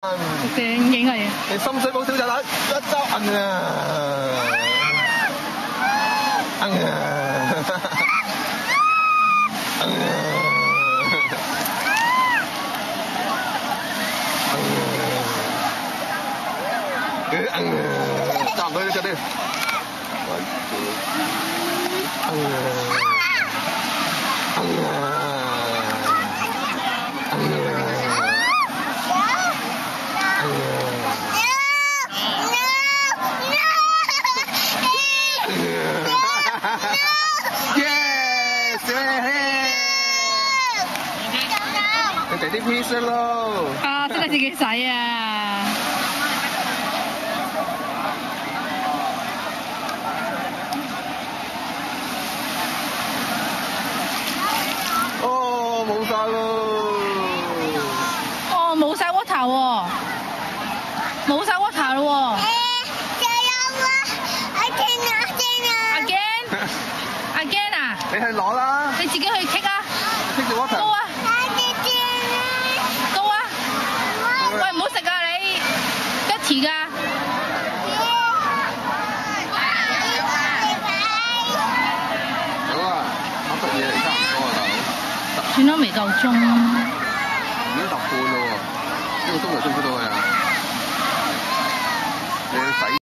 正影嚟。你深水埗小炸彈一周硬啊！硬啊！硬啊！硬啊！差唔多呢隻啲。硬啊！硬啊！你哋啲 pizza 咯。啊，識得自己洗啊！哦，冇晒咯。哦，冇晒 water 喎，冇晒 water 咯喎。Again 啊！你去攞啦。你自己去 kick 啊 ！kick the water。高啊！高啊！喂，唔好食啊你 ，dirty 㗎。好啊，我執嘢嚟差唔多啊，大佬。算啦，未夠鐘。已經10半咯喎，呢個鐘就出唔出到去啊？你要洗。